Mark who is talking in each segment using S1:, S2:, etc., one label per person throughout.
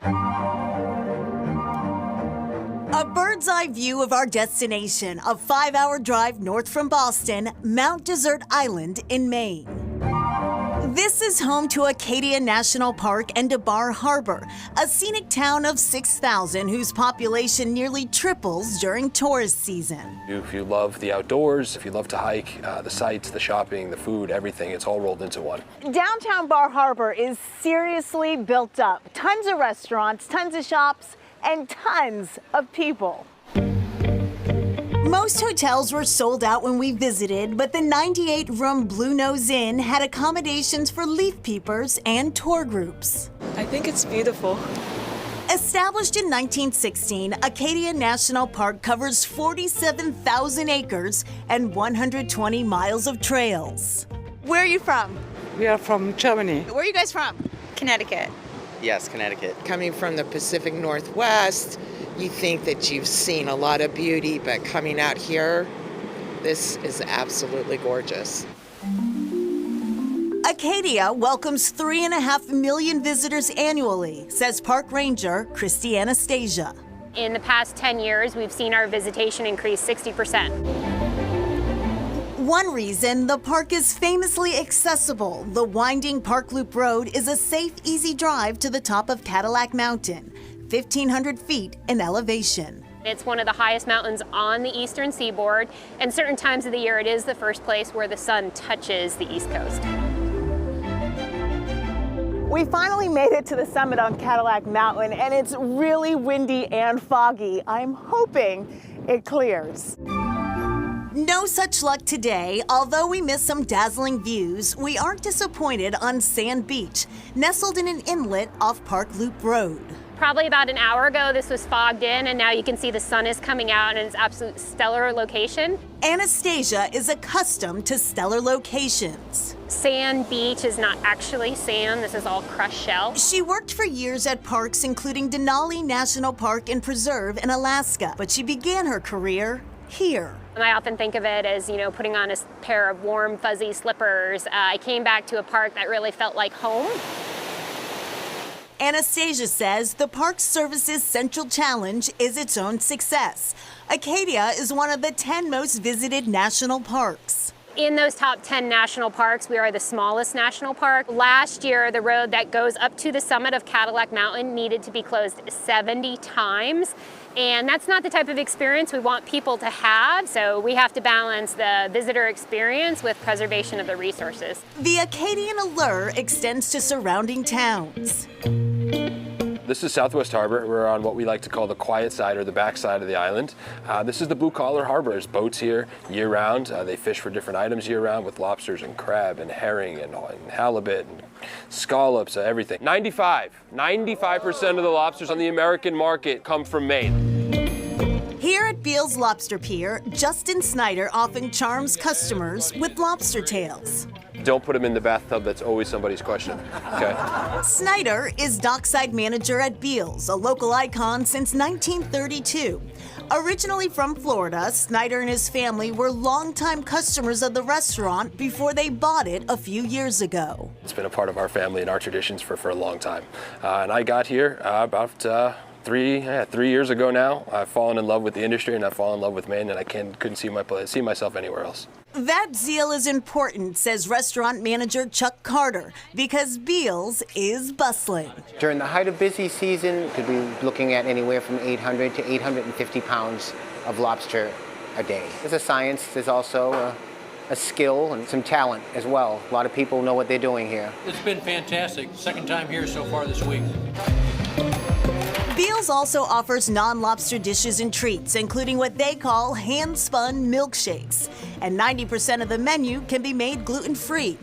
S1: A bird's eye view of our destination, a 5-hour drive north from Boston, Mount Desert Island in Maine. This is home to Acadia National Park and DeBar Harbor, a scenic town of 6,000 whose population nearly triples during tourist season.
S2: If you love the outdoors, if you love to hike, the sights, the shopping, the food, everything, it's all rolled into one.
S1: Downtown Bar Harbor is seriously built up. Tons of restaurants, tons of shops, and tons of people. Most hotels were sold out when we visited, but the 98-room Blue Nose Inn had accommodations for leaf peepers and tour groups.
S3: I think it's beautiful.
S1: Established in 1916, Acadia National Park covers 47,000 acres and 120 miles of trails. Where are you from?
S4: We are from Germany.
S1: Where are you guys from?
S3: Connecticut.
S5: Yes, Connecticut.
S6: Coming from the Pacific Northwest, you think that you've seen a lot of beauty, but coming out here, this is absolutely gorgeous.
S1: Acadia welcomes 3.5 million visitors annually, says Park Ranger Christy Anastasia.
S7: In the past 10 years, we've seen our visitation increase 60%.
S1: One reason the park is famously accessible. The winding Park Loop Road is a safe, easy drive to the top of Cadillac Mountain, 1,500 feet in elevation.
S7: It's one of the highest mountains on the eastern seaboard, and certain times of the year it is the first place where the sun touches the East Coast.
S1: We finally made it to the summit on Cadillac Mountain, and it's really windy and foggy. I'm hoping it clears. No such luck today. Although we missed some dazzling views, we aren't disappointed on Sand Beach, nestled in an inlet off Park Loop Road.
S7: Probably about an hour ago, this was fogged in, and now you can see the sun is coming out, and it's absolute stellar location.
S1: Anastasia is accustomed to stellar locations.
S7: Sand Beach is not actually sand. This is all crushed shell.
S1: She worked for years at parks including Denali National Park and Preserve in Alaska, but she began her career here.
S7: And I often think of it as, putting on a pair of warm, fuzzy slippers. I came back to a park that really felt like home.
S1: Anastasia says the Park Service's central challenge is its own success. Acadia is one of the 10 most visited national parks.
S7: In those top 10 national parks, we are the smallest national park. Last year, the road that goes up to the summit of Cadillac Mountain needed to be closed 70 times. And that's not the type of experience we want people to have, so we have to balance the visitor experience with preservation of the resources.
S1: The Acadian allure extends to surrounding towns.
S2: This is Southwest Harbor. We're on what we like to call the quiet side or the back side of the island. This is the blue collar harbor. There's boats here year round. They fish for different items year round with lobsters and crab and herring and halibut and scallops, everything. 95% of the lobsters on the American market come from Maine.
S1: Here at Beals Lobster Pier, Justin Snyder often charms customers with lobster tails.
S2: Don't put them in the bathtub. That's always somebody's question. Okay.
S1: Snyder is dockside manager at Beals, a local icon since 1932. Originally from Florida, Snyder and his family were longtime customers of the restaurant before they bought it a few years ago.
S2: It's been a part of our family and our traditions for a long time. And I got here about 3 years ago now. I've fallen in love with the industry and I've fallen in love with Maine, and I couldn't see myself anywhere else.
S1: That zeal is important, says restaurant manager Chuck Carter, because Beals is bustling.
S5: During the height of busy season, could be looking at anywhere from 800 to 850 pounds of lobster a day. There's a science, there's also a skill and some talent as well. A lot of people know what they're doing here.
S8: It's been fantastic. Second time here so far this week.
S1: Beals also offers non-lobster dishes and treats, including what they call hand-spun milkshakes. And 90% of the menu can be made gluten-free.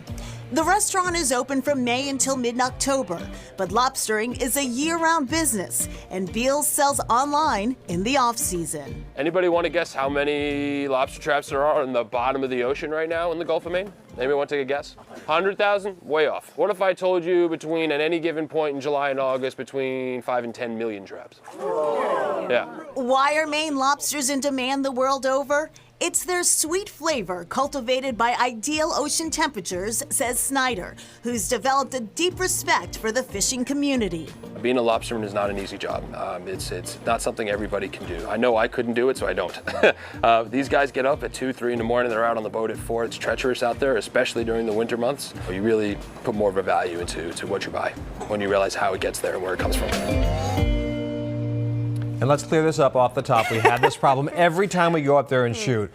S1: The restaurant is open from May until mid-October, but lobstering is a year-round business, and Beals sells online in the off-season.
S2: Anybody want to guess how many lobster traps there are on the bottom of the ocean right now in the Gulf of Maine? Anybody want to take a guess? 100,000? Way off. What if I told you between, at any given point in July and August, between 5 and 10 million traps? Yeah.
S1: Why are Maine lobsters in demand the world over? It's their sweet flavor cultivated by ideal ocean temperatures, says Snyder, who's developed a deep respect for the fishing community.
S2: Being a lobsterman is not an easy job. It's not something everybody can do. I know I couldn't do it, so I don't. These guys get up at 2, 3 in the morning. They're out on the boat at 4. It's treacherous out there, especially during the winter months. You really put more of a value into what you buy when you realize how it gets there and where it comes from.
S9: And let's clear this up off the top. We have this problem every time we go up there and shoot.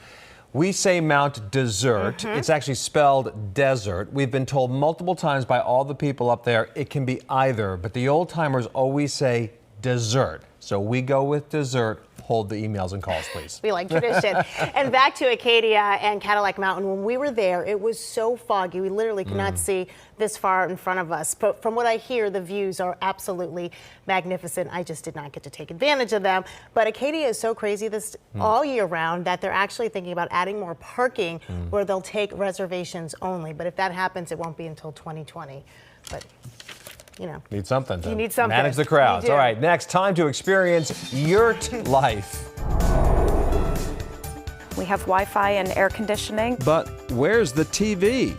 S9: We say Mount Desert. It's actually spelled desert. We've been told multiple times by all the people up there it can be either, but the old timers always say dessert. So we go with dessert. Hold the emails and calls, please.
S1: We like tradition. And back to Acadia and Cadillac Mountain. When we were there, it was so foggy. We literally could not see this far in front of us. But from what I hear, the views are absolutely magnificent. I just did not get to take advantage of them. But Acadia is so crazy this all year round that they're actually thinking about adding more parking where they'll take reservations only. But if that happens, it won't be until 2020. But you know.
S9: Need something to
S1: you need something.
S9: manage the crowds. All right, next, time to experience yurt life.
S3: We have Wi-Fi and air conditioning.
S10: But where's the TV?